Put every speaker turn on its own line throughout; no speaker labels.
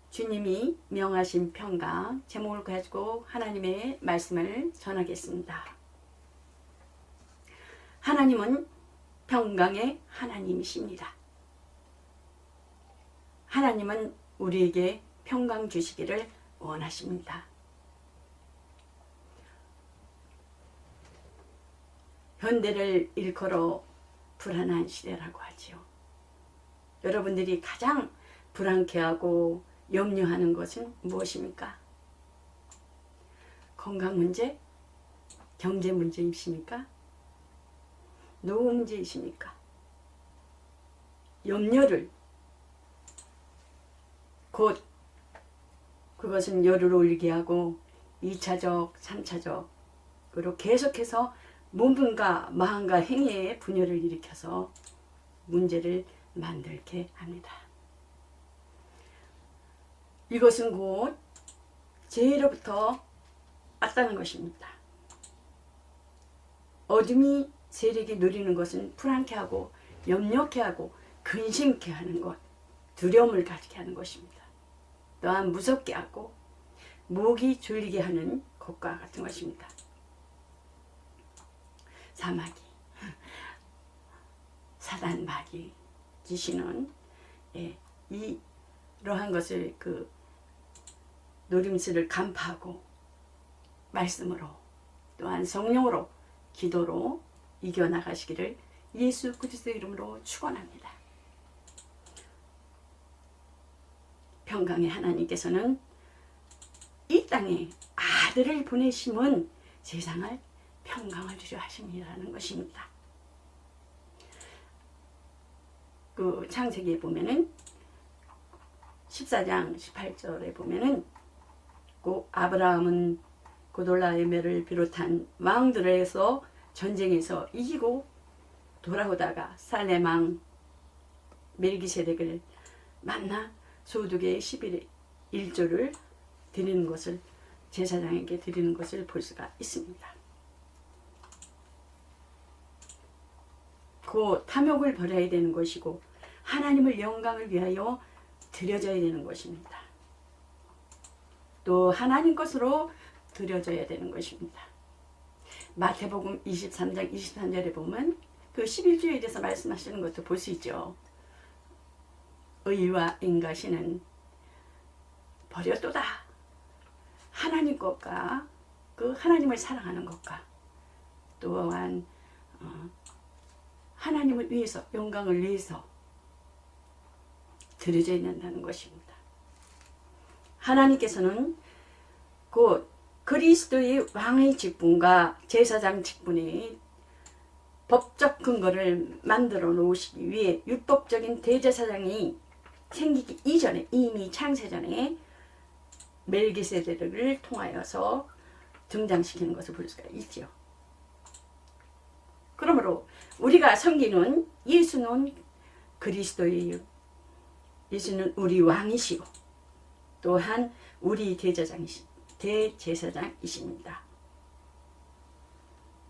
주님이 명하신 평강 제목을 가지고 하나님의 말씀을 전하겠습니다. 하나님은 평강의 하나님이십니다. 하나님은 우리에게 평강 주시기를 원하십니다. 현대를 일컬어 불안한 시대라고 하지요. 여러분들이 가장 불안케하고 염려하는 것은 무엇입니까? 건강 문제? 경제 문제이십니까? 노후 문제이십니까? 염려를 곧 그것은 열을 올리게 하고 2차적, 3차적으로 계속해서 몸과 마음과 행위에 분열을 일으켜서 문제를 만들게 합니다. 이것은 곧 죄로부터 왔다는 것입니다. 어둠이 세력이 누리는 것은 불안케 하고 염려케 하고 근심케 하는 것, 두려움을 가지게 하는 것입니다. 또한 무섭게 하고 목이 졸리게 하는 것과 같은 것입니다. 사마귀, 사단 마귀 지시는 이러한 것을 노림수를 간파하고 말씀으로 또한 성령으로 기도로 이겨나가시기를 예수 그리스도의 이름으로 축원합니다. 평강의 하나님께서는 이 땅에 아들을 보내심은 세상을 평강을 주려 하심이라는 것입니다. 그 창세기에 보면은 14장 18절에 보면은 아브라함은 고돌라에멜을 비롯한 왕들에서 전쟁에서 이기고 돌아오다가 살렘 왕 멜기세덱을 만나 소득의 11의 1조를 드리는 것을 제사장에게 드리는 것을 볼 수가 있습니다. 그 탐욕을 버려야 되는 것이고 하나님을 영광을 위하여 드려져야 되는 것입니다. 또 하나님 것으로 드려져야 되는 것입니다. 마태복음 23장 23절에 보면 그 11조에 대해서 말씀하시는 것도 볼 수 있죠. 의와 인가시는 버려도다. 하나님 것과 그 하나님을 사랑하는 것과 또한 하나님을 위해서 영광을 위해서 드려져야 된다는 것입니다. 하나님께서는 곧 그리스도의 왕의 직분과 제사장 직분의 법적 근거를 만들어 놓으시기 위해 율법적인 대제사장이 생기기 이전에 이미 창세전에 멜기세덱을 통하여서 등장시키는 것을 볼 수가 있지요. 그러므로 우리가 섬기는 예수는 그리스도예요. 예수는 우리 왕이시고 또한 우리 대제사장이십니다.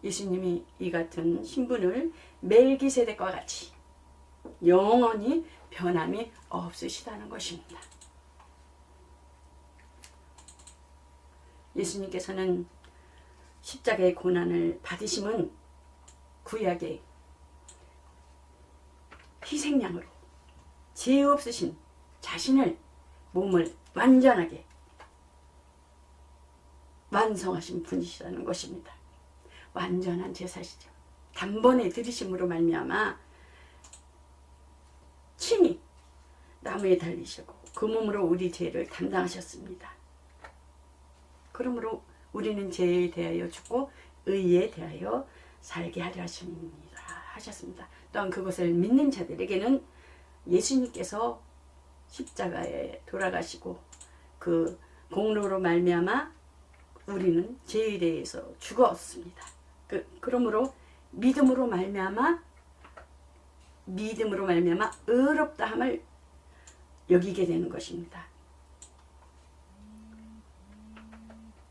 예수님이 이 같은 신분을 멜기세덱과 같이 영원히 변함이 없으시다는 것입니다. 예수님께서는 십자가의 고난을 받으심은 구약의 희생양으로 죄 없으신 자신을 몸을 완전하게 완성하신 분이시라는 것입니다. 완전한 제사시죠. 단번에 들이심으로 말미암아 친히 나무에 달리시고 그 몸으로 우리 죄를 담당하셨습니다. 그러므로 우리는 죄에 대하여 죽고 의에 대하여 살게 하려 하셨습니다. 또한 그것을 믿는 자들에게는 예수님께서 십자가에 돌아가시고 그 공로로 말미암아 우리는 죄에 대해서 죽었습니다. 그러므로 믿음으로 말미암아 의롭다함을 여기게 되는 것입니다.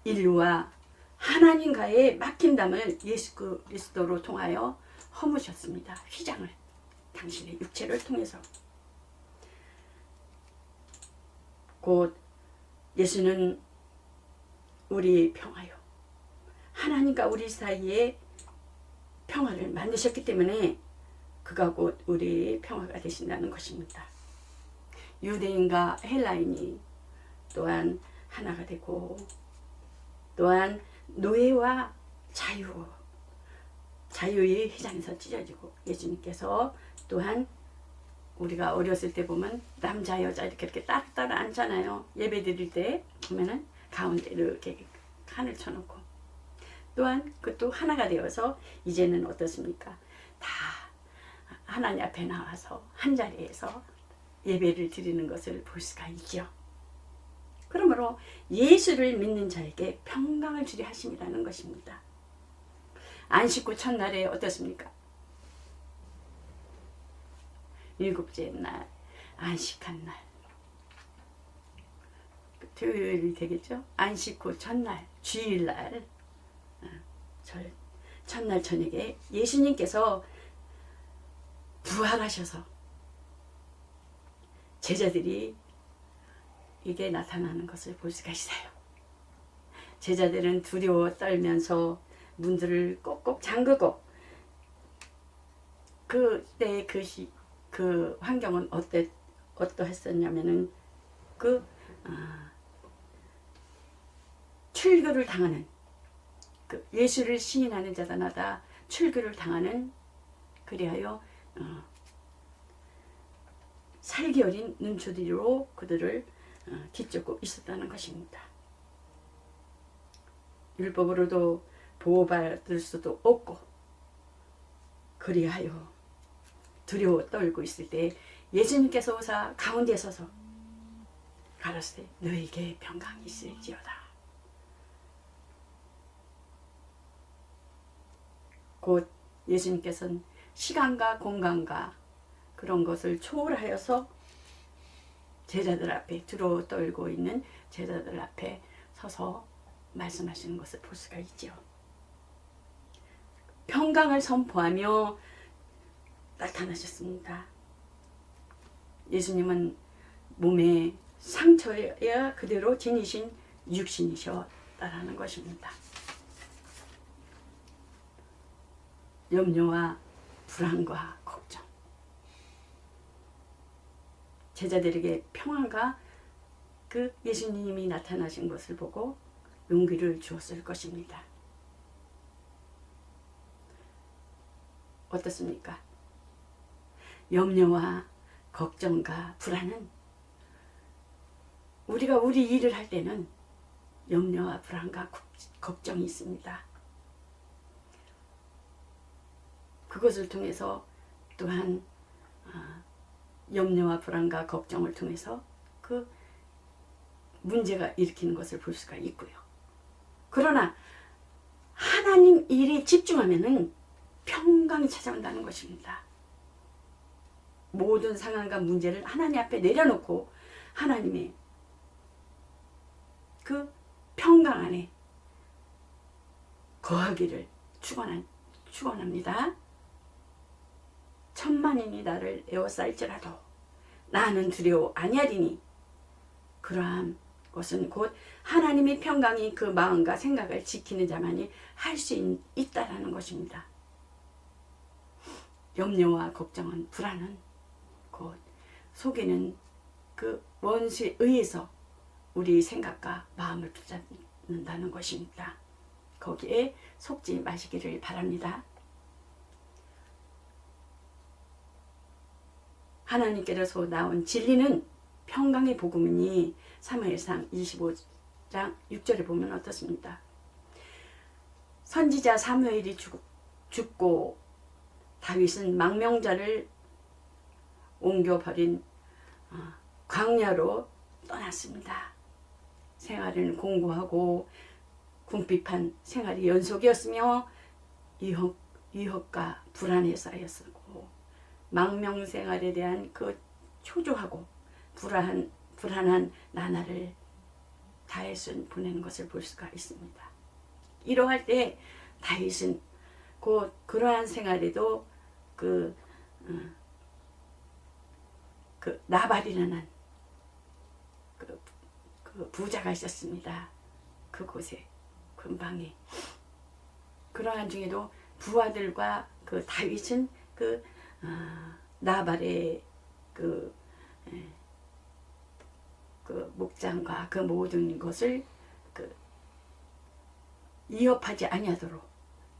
인류와 하나님과의 맡김담을 예수 그리스도로 통하여 허무셨습니다. 휘장을 당신의 육체를 통해서. 곧 예수는 우리 평화요, 하나님과 우리 사이에 평화를 만드셨기 때문에 그가 곧 우리 평화가 되신다는 것입니다. 유대인과 헬라인이 또한 하나가 되고, 또한 노예와 자유의 휘장에서 찢어지고, 예수님께서 또한 우리가 어렸을 때 보면 남자 여자 이렇게 따로따로 앉잖아요. 예배 드릴 때 보면은 가운데 이렇게 칸을 쳐놓고, 또한 그것도 하나가 되어서 이제는 어떻습니까? 다 하나님 앞에 나와서 한자리에서 예배를 드리는 것을 볼 수가 있죠. 그러므로 예수를 믿는 자에게 평강을 주려 하심이라는 것입니다. 안식 후 첫날에 어떻습니까? 일곱째 날, 안식한 날, 토요일이 되겠죠? 안식 후 첫날, 주일날, 첫날 저녁에 예수님께서 부활하셔서 제자들이 이게 나타나는 것을 볼 수가 있어요. 제자들은 두려워 떨면서 문들을 꼭꼭 잠그고, 그때 그 환경은 어떠했었냐면은 출교를 당하는, 예수를 시인하는 자들마다 출교를 당하는, 그리하여 살기 어린 눈초리로 그들을 뒤쫓고 있었다는 것입니다. 율법으로도 보호받을 수도 없고, 그리하여 두려워 떨고 있을 때 예수님께서 오사 가운데 서서 가라사대 너에게 평강이 있을지어다. 곧 예수님께서는 시간과 공간과 그런 것을 초월하여서 제자들 앞에, 두려워 떨고 있는 제자들 앞에 서서 말씀하시는 것을 볼 수가 있죠. 평강을 선포하며 나타나셨습니다. 예수님은 몸에 상처야 그대로 지니신 육신이셨다라는 것입니다. 염려와 불안과 걱정, 제자들에게 평안과 그 예수님이 나타나신 것을 보고 용기를 주었을 것입니다. 어떻습니까? 염려와 걱정과 불안은 우리가 우리 일을 할 때는 염려와 불안과 걱정이 있습니다. 그것을 통해서 또한 염려와 불안과 걱정을 통해서 그 문제가 일으키는 것을 볼 수가 있고요. 그러나 하나님 일에 집중하면은 평강이 찾아온다는 것입니다. 모든 상황과 문제를 하나님 앞에 내려놓고 하나님의 그 평강 안에 거하기를 축원합니다. 천만인이 나를 에워쌀지라도 나는 두려워 아니하리니, 그러한 것은 곧 하나님의 평강이 그 마음과 생각을 지키는 자만이 할 수 있다라는 것입니다. 염려와 걱정은, 불안은 곧 속에는 그 원수에 의해서 우리 생각과 마음을 붙잡는다는 것입니다. 거기에 속지 마시기를 바랍니다. 하나님께로서 나온 진리는 평강의 복음이니 사무엘상 25장 6절에 보면 어떻습니까? 선지자 사무엘이 죽고 다윗은 망명자를 옮겨버린 광야로 떠났습니다. 생활은 공고하고 궁핍한 생활이 연속이었으며 유혹과 불안에 쌓였었고, 망명 생활에 대한 그 초조하고 불안한 나날을 다윗은 보내는 것을 볼 수가 있습니다. 이러할 때 다윗은 곧 그러한 생활에도 나발이라는 그 부자가 있었습니다. 그곳에 근방에. 그러한 중에도 부하들과 그 다윗은 나발의 그 목장과 그 모든 것을 위협하지 아니하도록,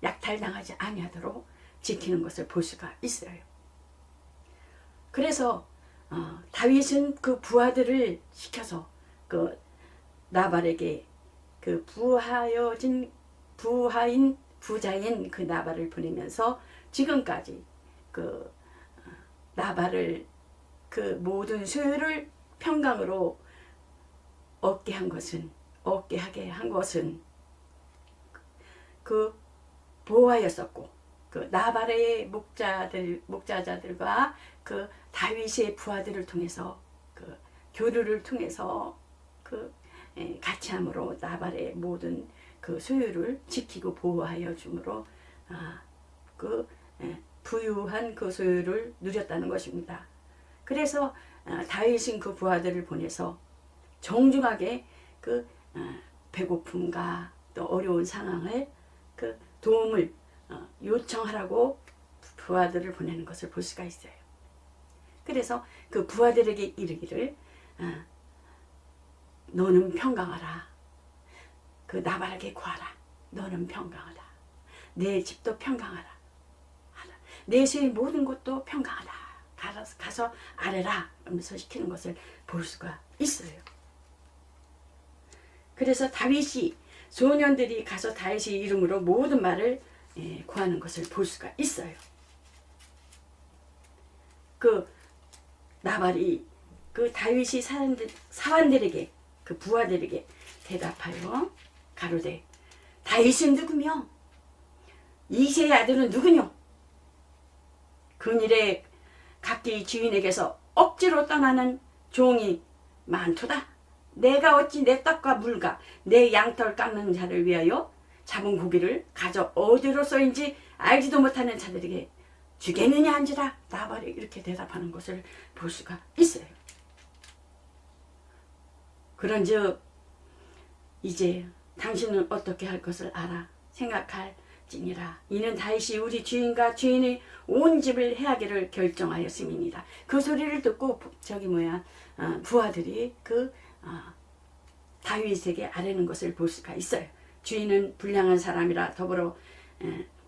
약탈당하지 아니하도록 지키는 것을 볼 수가 있어요. 그래서 다윗은 그 부하들을 시켜서 그 나발에게 그 부자인 그 나발을 보내면서 지금까지 그 나발을 그 모든 소유를 평강으로 얻게 하게 한 것은 그 보호하였었고, 그 나발의 목자자들과 그 다윗의 부하들을 통해서 그 교류를 통해서 같이 함으로 나발의 모든 그 소유를 지키고 보호하여 주므로 부유한 그 소유를 누렸다는 것입니다. 그래서 다윗은 그 부하들을 보내서 정중하게 배고픔과 또 어려운 상황을 도움을 요청하라고 부하들을 보내는 것을 볼 수가 있어요. 그래서 그 부하들에게 이르기를 너는 평강하라. 그 나발에게 구하라. 너는 평강하라. 내 집도 평강하라. 내 소유의 모든 것도 평강하라. 가서 아뢰라. 하면서 시키는 것을 볼 수가 있어요. 그래서 다윗이 소년들이 가서 다윗의 이름으로 모든 말을 구하는 것을 볼 수가 있어요. 그 나발이 그 다윗이 사환들에게 그 부하들에게 대답하여 가로되 다윗은 누구며 이새의 아들은 누구뇨? 근일에 각기 주인에게서 억지로 떠나는 종이 많도다. 내가 어찌 내 떡과 물과 내 양털 깎는 자를 위하여 잡은 고기를 가져 어디로서인지 알지도 못하는 자들에게 주겠느냐 한지라. 나발이 이렇게 대답하는 것을 볼 수가 있어요. 그런즉 이제 당신은 어떻게 할 것을 알아 생각할지니라. 이는 다윗이 우리 주인과 주인의 온 집을 해하기를 결정하였음이니라. 그 소리를 듣고 부하들이 다윗에게 아뢰는 것을 볼 수가 있어요. 주인은 불량한 사람이라 더불어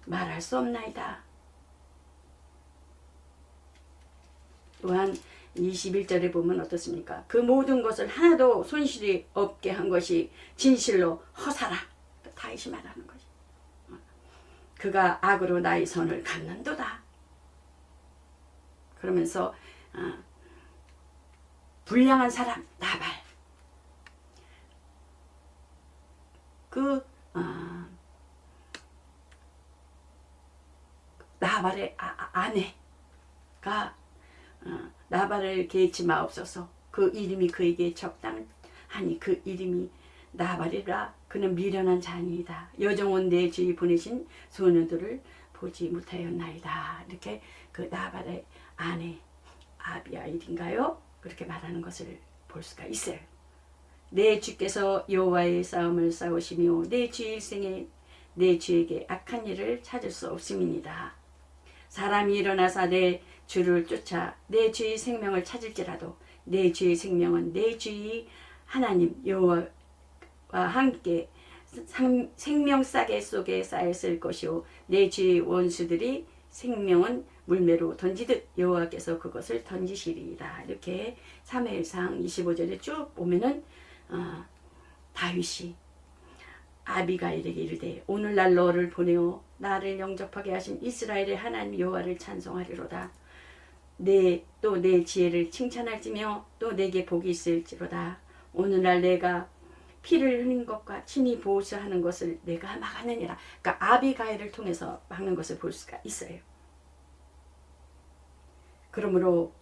말할 수 없나이다. 또한 21절에 보면 어떻습니까? 그 모든 것을 하나도 손실이 없게 한 것이 진실로 허사라. 다윗이 말하는 것이. 그가 악으로 나의 선을 갚는도다. 그러면서 불량한 사람 나발. 나발의 아내가 나발을 개치 마옵소서. 그 이름이 그에게 적당하니 그 이름이 나발이라. 그는 미련한 자니이다. 여정원 내 주위 보내신 소년들을 보지 못하였나이다. 이렇게 그 나발의 아내 아비아일인가요? 그렇게 말하는 것을 볼 수가 있어요. 내 주께서 여호와의 싸움을 싸우시며 내 주 일생에 내 주에게 악한 일을 찾을 수 없음이니이다. 사람이 일어나서 내 주를 쫓아 내 주의 생명을 찾을지라도 내 주의 생명은 내 주의 하나님 여호와와 함께 생명 싸개 속에 쌓였을 것이요 내 주의 원수들이 생명은 물매로 던지듯 여호와께서 그것을 던지시리이다. 이렇게 사무엘상 25절에 쭉 보면은 다윗이 아비가일에게 이르되 오늘날 너를 보내어 나를 영접하게 하신 이스라엘의 하나님 여호와를 찬송하리로다. 또 내 지혜를 칭찬할지며 또 내게 복이 있을지로다. 오늘날 내가 피를 흘린 것과 친히 보호하는 것을 내가 막았느니라. 그러니까 아비가일을 통해서 막는 것을 볼 수가 있어요. 그러므로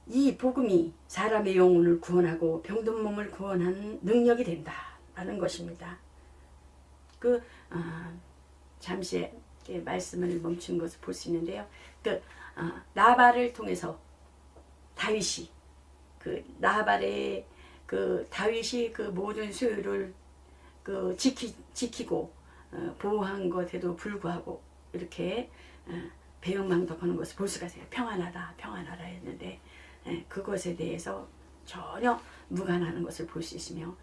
이 복음이 사람의 영혼을 구원하고 병든 몸을 구원하는 능력이 된다라는 것입니다. 그 잠시 이렇게 말씀을 멈춘 것을 볼 수 있는데요. 그 나발을 통해서 다윗이 나발의 다윗이 그 모든 소유를 지키고 보호한 것에도 불구하고 이렇게 배은망덕하는 것을 볼 수가 있어요. 평안하라 평안하라 했는데 그것에 대해서 전혀 무관하는 것을 볼 수 있으며,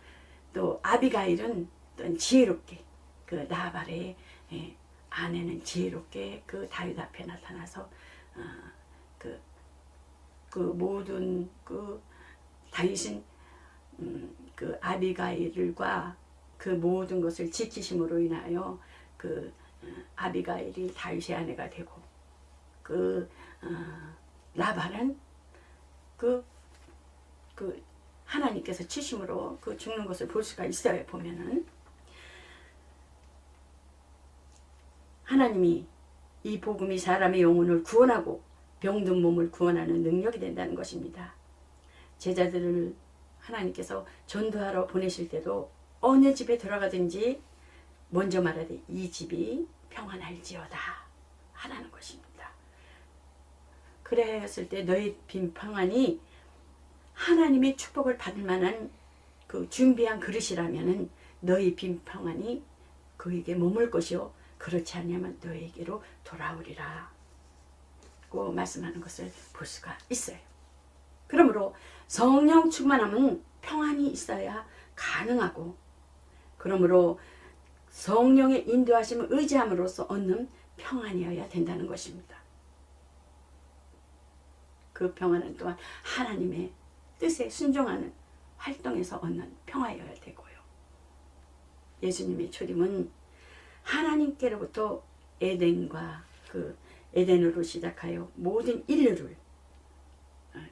또 아비가일은 또 지혜롭게 그 나발의 아내는 지혜롭게 그 다윗 앞에 나타나서 그 모든 다윗은 그 아비가일과 그 모든 것을 지키심으로 인하여 아비가일이 다윗의 아내가 되고, 나발은 하나님께서 치심으로 죽는 것을 볼 수가 있어요. 보면은 하나님이 이 복음이 사람의 영혼을 구원하고 병든 몸을 구원하는 능력이 된다는 것입니다. 제자들을 하나님께서 전도하러 보내실 때도 어느 집에 들어가든지 먼저 말하되 이 집이 평안할지어다 하라는 것입니다. 그래 했을 때 너희 빈평안이 하나님의 축복을 받을 만한 준비한 그릇이라면은 너희 빈평안이 그에게 머물 것이요 그렇지 않으면 너에게로 돌아오리라 고 말씀하는 것을 볼 수가 있어요. 그러므로 성령 충만함은 평안이 있어야 가능하고, 그러므로 성령의 인도하심을 의지함으로써 얻는 평안이어야 된다는 것입니다. 그 평안은 또한 하나님의 뜻에 순종하는 활동에서 얻는 평화여야 되고요. 예수님의 초림은 하나님께로부터 에덴으로 시작하여 모든 인류를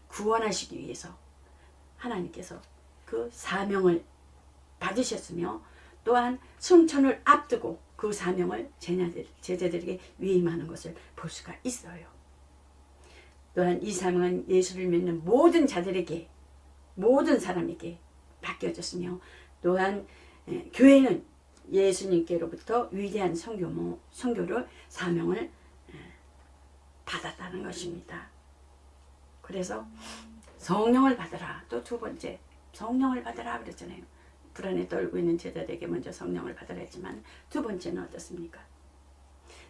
구원하시기 위해서 하나님께서 그 사명을 받으셨으며, 또한 승천을 앞두고 그 사명을 제자들에게 위임하는 것을 볼 수가 있어요. 또한 이 사명은 예수를 믿는 모든 자들에게, 모든 사람에게 맡겨졌으며, 또한 교회는 예수님께로부터 위대한 선교를 사명을 받았다는 것입니다. 그래서 성령을 받으라. 또 두 번째 성령을 받으라 그랬잖아요. 불안에 떨고 있는 제자들에게 먼저 성령을 받으라 했지만, 두 번째는 어떻습니까?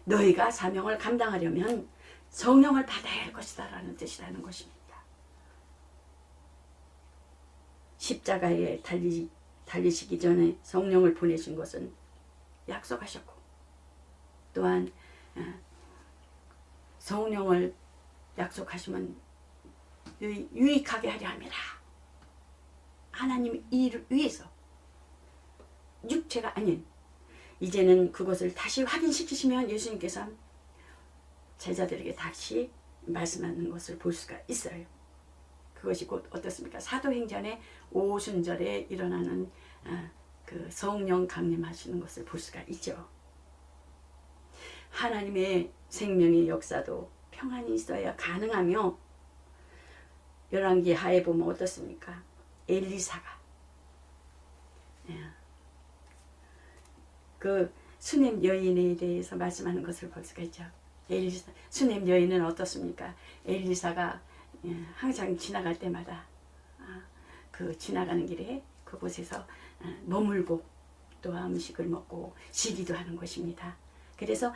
너희가 사명을 감당하려면 성령을 받아야 할 것이다 라는 뜻이라는 것입니다. 십자가에 달리시기 전에 성령을 보내신 것은 약속하셨고, 또한 성령을 약속하시면 유익하게 하려 함이라. 하나님 일을 위해서, 육체가 아닌, 이제는 그것을 다시 확인시키시면 예수님께서 제자들에게 다시 말씀하는 것을 볼 수가 있어요. 그것이 곧 어떻습니까? 사도행전의 오순절에 일어나는 그 성령 강림하시는 것을 볼 수가 있죠. 하나님의 생명의 역사도 평안이 있어야 가능하며, 열왕기 하에 보면 어떻습니까? 엘리사가 그 수냄 여인에 대해서 말씀하는 것을 볼 수가 있죠. 수냄 여인은 어떻습니까? 엘리사가 항상 지나갈 때마다 지나가는 길에 그곳에서 머물고 또 음식을 먹고 쉬기도 하는 것입니다. 그래서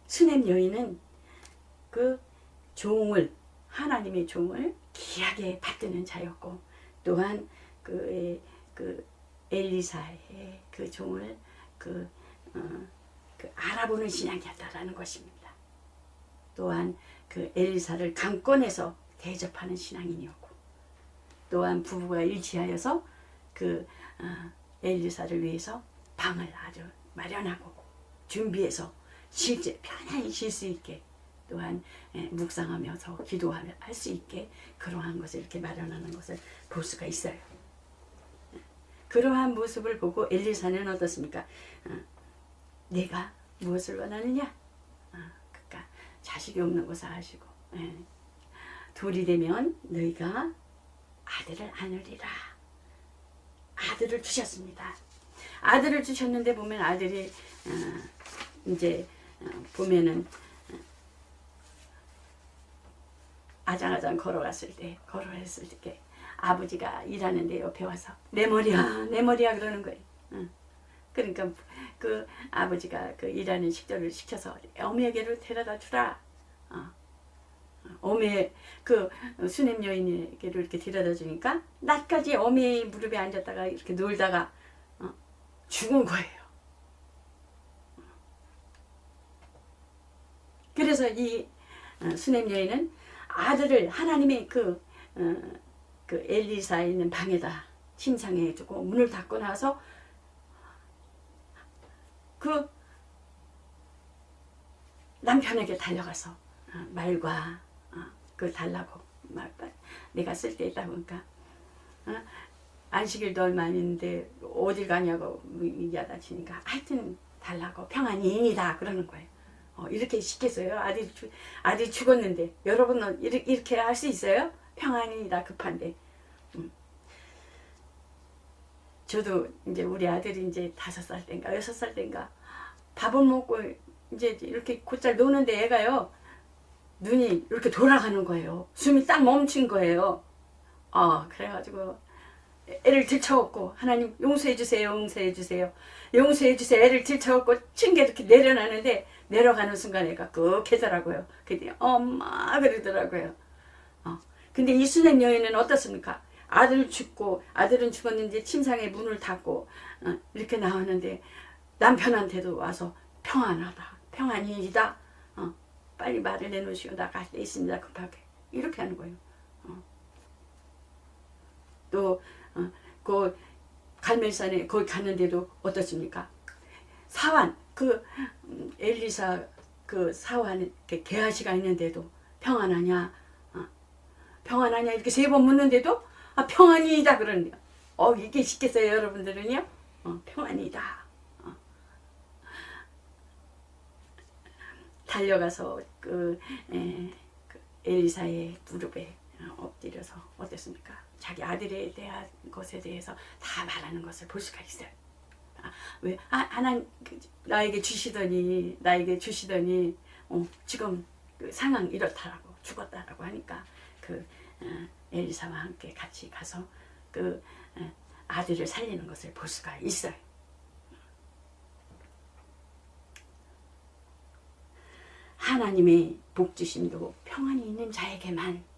수냄 여인은 하나님의 종을 귀하게 받드는 자였고, 또한 엘리사의 종을 알아보는 신앙이었다라는 것입니다. 또한 엘리사를 강권에서 대접하는 신앙인이었고, 또한 부부가 일치하여서 엘리사를 위해서 방을 아주 마련하고 준비해서 실제 편안히 쉴 수 있게, 또한 묵상하면서 기도하며 할 수 있게 그러한 것을 이렇게 마련하는 것을 볼 수가 있어요. 그러한 모습을 보고 엘리사는 어떻습니까? 내가 무엇을 원하느냐? 그러니까 자식이 없는 것을 아시고, 둘이 되면 너희가 아들을 안으리라. 아들을 주셨습니다. 아들을 주셨는데 보면 아들이 이제 보면은 아장아장 걸어갔을 때 아버지가 일하는데 옆에 와서 내 머리야 내 머리야 그러는 거예요. 그러니까 그 아버지가 그 일하는 식도를 시켜서 어미에게로 데려다 주라. 어미 그 수냄 여인에게로 이렇게 데려다 주니까 낮까지 어미 무릎에 앉았다가 이렇게 놀다가 죽은 거예요. 그래서 이 수냄 여인은 아들을 하나님의 그 엘리사에 있는 방에다 침상에 두고 문을 닫고 나서 그 남편에게 달려가서 말과 그걸 달라고 내가 쓸 데 있다 보니까 안식일도 얼마 안 있는데 어딜 가냐고 야단치니까 하여튼 달라고 평안이인이다 그러는 거예요. 이렇게 시켰어요. 아들이 죽었는데 여러분은 이렇게 할 수 있어요? 평안이다 급한데. 저도 이제 우리 아들이 이제 5살 땐가 6살 땐가 밥을 먹고 이제 이렇게 곧잘 노는데 애가요 눈이 이렇게 돌아가는 거예요. 숨이 딱 멈춘 거예요. 그래가지고 애를 들쳐업고 하나님 용서해 주세요, 용서해 주세요, 용서해 주세요. 애를 들쳐업고 층게 이렇게 내려가는데 내려가는 순간 애가 끄개더라고요. 그때 엄마 그러더라고요. 근데 이 수냄 여인은 어떻습니까? 아들은 죽었는데 침상에 문을 닫고 이렇게 나왔는데 남편한테도 와서 평안하다, 평안이다, 빨리 말을 내놓으시오, 나갈 데 있습니다 급하게 이렇게 하는 거예요. 또 그 갈멜산에 거기 갔는데도 어떻습니까? 사환 그 엘리사 그 사환 게하시가 있는데도 평안하냐, 평안하냐 이렇게 3번 묻는데도 평안이다 그러는데요. 이게 쉽겠어요 여러분들은요? 평안이다. 달려가서 그 엘리사의 무릎에 엎드려서 어땠습니까? 자기 아들에 대한 것에 대해서 다 말하는 것을 볼 수가 있어요. 왜? 하나님 나에게 주시더니 지금 그 상황 이렇다라고 죽었다라고 하니까 그 엘리사와 함께 같이 가서 그 아들을 살리는 것을 볼 수가 있어요. 하나님의 복주심도 평안이 있는 자에게만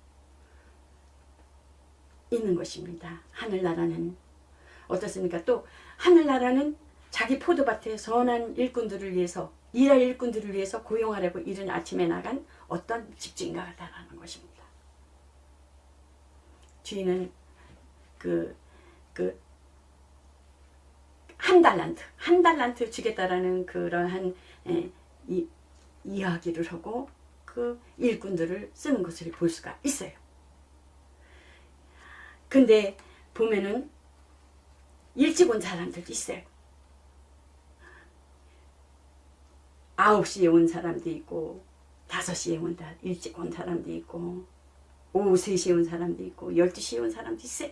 있는 것입니다. 하늘나라는 어떻습니까? 또 하늘나라는 자기 포도밭에 선한 일꾼들을 위해서 일할 일꾼들을 위해서 고용하려고 이른 아침에 나간 어떤 집주인과 같다라는 것입니다. 주인은 한 달란트 주겠다라는 그러한 이야기를 하고 그 일꾼들을 쓰는 것을 볼 수가 있어요. 근데 보면은 일찍 온 사람들도 있어요. 9시에 온 사람도 있고 5시에 일찍 온 사람도 있고 오후 3시에 온 사람도 있고 12시에 온 사람도 있어요.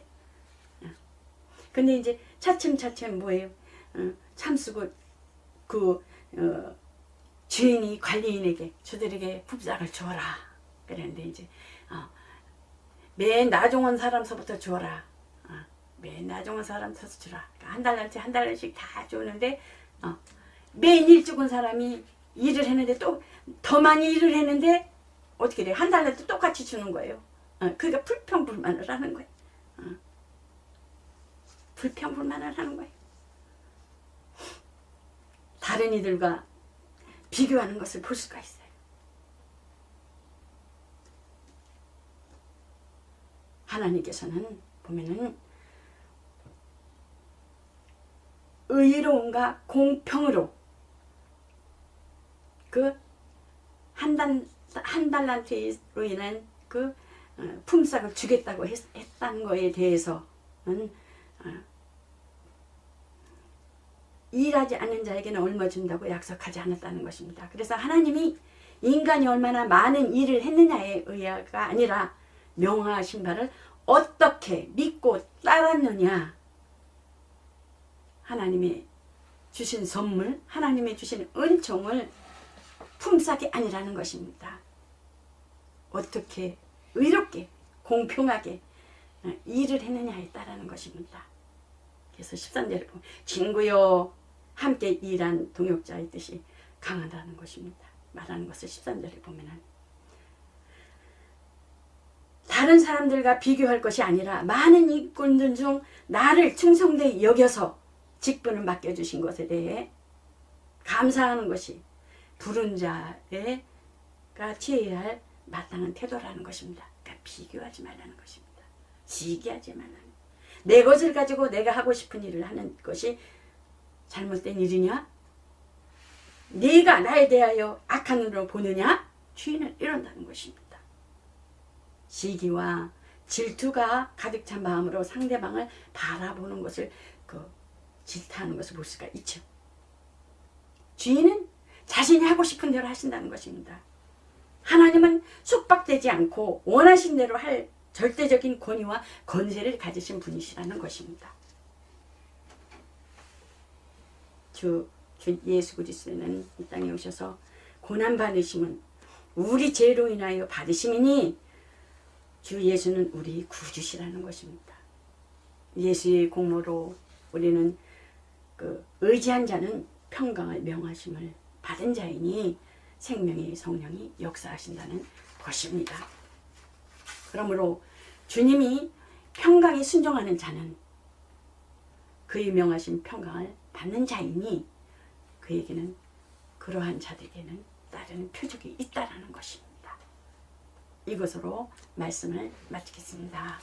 근데 이제 차츰 뭐예요? 참수고 주인이 관리인에게 저들에게 품삯을 주어라 그랬는데 이제 맨 나중한 사람서부터 주어라. 맨 나중한 사람서부터 주라. 그러니까 한 달씩 다 주는데 맨 일찍 온 사람이 일을 했는데 또 더 많이 일을 했는데 어떻게 돼? 한 달란트 똑같이 주는 거예요. 그러니까 불평불만을 하는 거예요. 불평불만을 하는 거예요. 다른 이들과 비교하는 것을 볼 수가 있어요. 하나님께서는 보면은 의로움과 공평으로 그 한 달란트로 인한 그 품삯을 주겠다고 했다는 거에 대해서는 일하지 않는 자에게는 얼마 준다고 약속하지 않았다는 것입니다. 그래서 하나님이 인간이 얼마나 많은 일을 했느냐에 의하가 아니라 명하신 바를 어떻게 믿고 따랐느냐 하나님의 주신 선물, 하나님의 주신 은총을 품삯이 아니라는 것입니다. 어떻게 의롭게 공평하게 일을 했느냐에 따라는 것입니다. 그래서 13절에 보면 친구여 함께 일한 동역자의 뜻이 강하다는 것입니다. 말하는 것을 13절에 보면은 다른 사람들과 비교할 것이 아니라 많은 일꾼들 중 나를 충성되이 여겨서 직분을 맡겨주신 것에 대해 감사하는 것이 부른 자가 취해야 할 마땅한 태도라는 것입니다. 그러니까 비교하지 말라는 것입니다. 시기하지 말라는 것입니다. 내 것을 가지고 내가 하고 싶은 일을 하는 것이 잘못된 일이냐? 네가 나에 대하여 악한 눈으로 보느냐? 주인은 이런다는 것입니다. 시기와 질투가 가득 찬 마음으로 상대방을 바라보는 것을 질타하는 것을 볼 수가 있죠. 주인은 자신이 하고 싶은 대로 하신다는 것입니다. 하나님은 속박되지 않고 원하신 대로 할 절대적인 권위와 권세를 가지신 분이시라는 것입니다. 주 예수 그리스도는 이 땅에 오셔서 고난 받으심은 우리 죄로 인하여 받으심이니 주 예수는 우리 구주시라는 것입니다. 예수의 공로로 우리는 의지한 자는 평강을 명하심을 받은 자이니 생명의 성령이 역사하신다는 것입니다. 그러므로 주님이 평강에 순종하는 자는 그의 명하신 평강을 받는 자이니 그에게는 그러한 자들에게는 따르는 표적이 있다라는 것입니다. 이것으로 말씀을 마치겠습니다.